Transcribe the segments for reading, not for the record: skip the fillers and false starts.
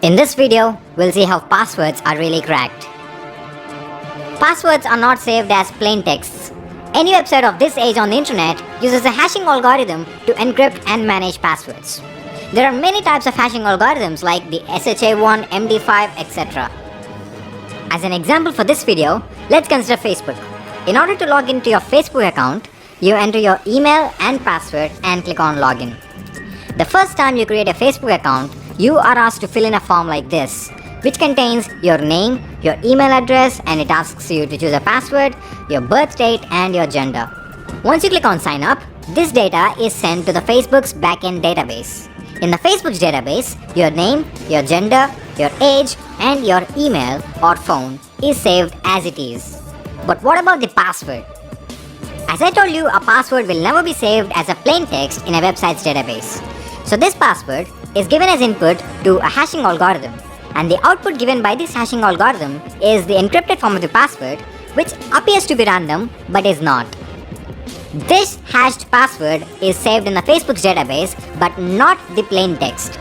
In this video, we'll see how passwords are really cracked. Passwords are not saved as plain texts. Any website of this age on the internet uses a hashing algorithm to encrypt and manage passwords. There are many types of hashing algorithms like the SHA-1, MD5, etc. As an example for this video, let's consider Facebook. In order to log into your Facebook account, you enter your email and password and click on login. The first time you create a Facebook account, you are asked to fill in a form like this, which contains your name, your email address, and it asks you to choose a password, your birth date, and your gender. Once you click on sign up, this data is sent to the Facebook's backend database. In the Facebook's database, your name, your gender, your age, and your email or phone is saved as it is. But what about the password? As I told you, a password will never be saved as a plain text in a website's database. So this password is given as input to a hashing algorithm, and the output given by this hashing algorithm is the encrypted form of the password, which appears to be random but is not. This hashed password is saved in the Facebook's database but not the plain text,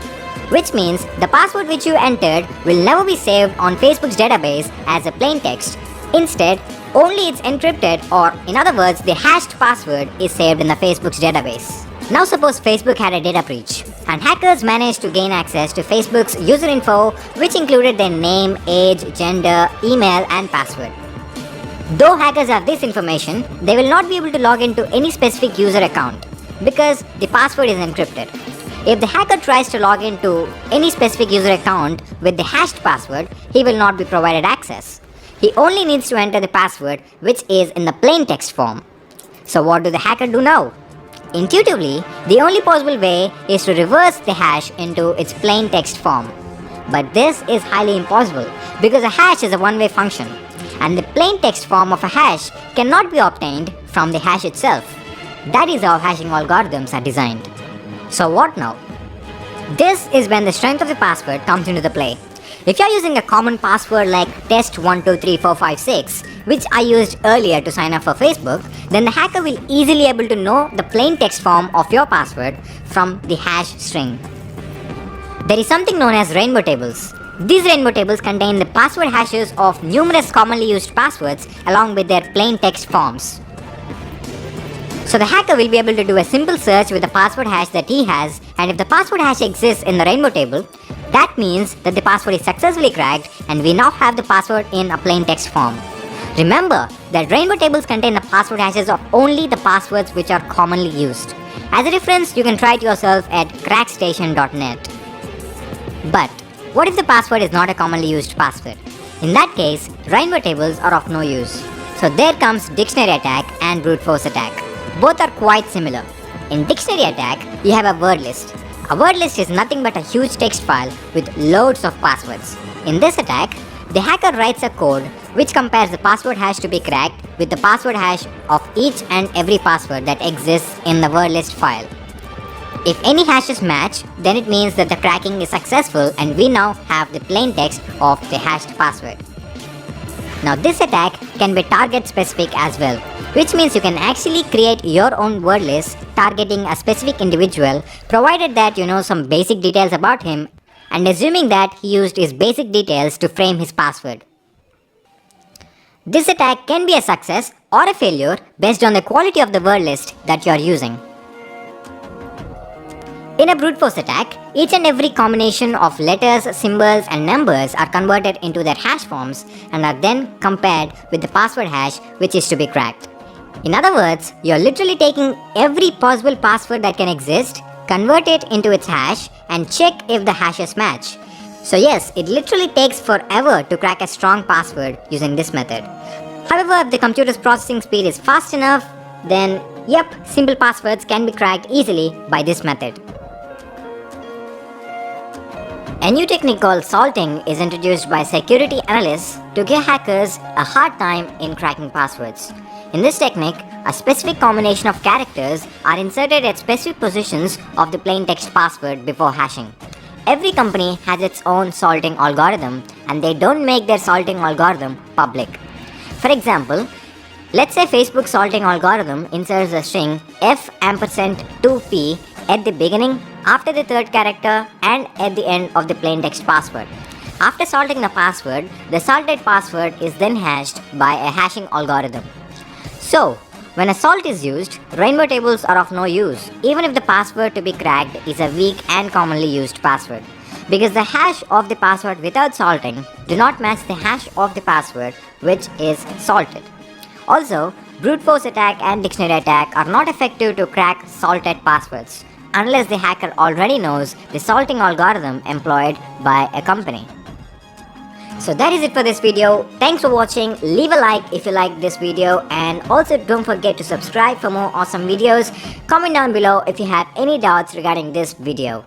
which means the password which you entered will never be saved on Facebook's database as a plain text. Instead, only its encrypted, or in other words, the hashed password is saved in the Facebook's database. Now suppose Facebook had a data breach, and hackers managed to gain access to Facebook's user info, which included their name, age, gender, email, and password. Though hackers have this information, they will not be able to log into any specific user account because the password is encrypted. If the hacker tries to log into any specific user account with the hashed password, he will not be provided access. He only needs to enter the password, which is in the plain text form. So what do the hacker do now? Intuitively, the only possible way is to reverse the hash into its plain text form. But this is highly impossible because a hash is a one-way function, and the plain text form of a hash cannot be obtained from the hash itself. That is how hashing algorithms are designed. So what now? This is when the strength of the password comes into the play. If you are using a common password like test123456, which I used earlier to sign up for Facebook, then the hacker will easily able to know the plain text form of your password from the hash string. There is something known as rainbow tables. These rainbow tables contain the password hashes of numerous commonly used passwords along with their plain text forms. So the hacker will be able to do a simple search with the password hash that he has, and if the password hash exists in the rainbow table, that means that the password is successfully cracked and we now have the password in a plain text form. Remember that rainbow tables contain the password hashes of only the passwords which are commonly used. As a reference, you can try it yourself at crackstation.net. But what if the password is not a commonly used password? In that case, rainbow tables are of no use. So there comes dictionary attack and brute force attack. Both are quite similar. In dictionary attack, you have a word list. A word list is nothing but a huge text file with loads of passwords. In this attack, the hacker writes a code which compares the password hash to be cracked with the password hash of each and every password that exists in the word list file. If any hashes match, then it means that the cracking is successful and we now have the plain text of the hashed password. Now this attack can be target specific as well, which means you can actually create your own word list targeting a specific individual, provided that you know some basic details about him and assuming that he used his basic details to frame his password. This attack can be a success or a failure based on the quality of the word list that you are using. In a brute force attack, each and every combination of letters, symbols, and numbers are converted into their hash forms and are then compared with the password hash which is to be cracked. In other words, you're literally taking every possible password that can exist, convert it into its hash, and check if the hashes match. So yes, it literally takes forever to crack a strong password using this method. However, if the computer's processing speed is fast enough, then yep, simple passwords can be cracked easily by this method. A new technique called salting is introduced by security analysts to give hackers a hard time in cracking passwords. In this technique, a specific combination of characters are inserted at specific positions of the plain text password before hashing. Every company has its own salting algorithm and they don't make their salting algorithm public. For example, let's say Facebook's salting algorithm inserts the string f ampersand 2p at the beginning, after the third character, and at the end of the plaintext password. After salting the password, the salted password is then hashed by a hashing algorithm. So, when a salt is used, rainbow tables are of no use, even if the password to be cracked is a weak and commonly used password, because the hash of the password without salting do not match the hash of the password which is salted. Also, brute force attack and dictionary attack are not effective to crack salted passwords, unless the hacker already knows the salting algorithm employed by a company. So that is it for this video. Thanks for watching. Leave a like if you liked this video, and also don't forget to subscribe for more awesome videos. Comment down below if you have any doubts regarding this video.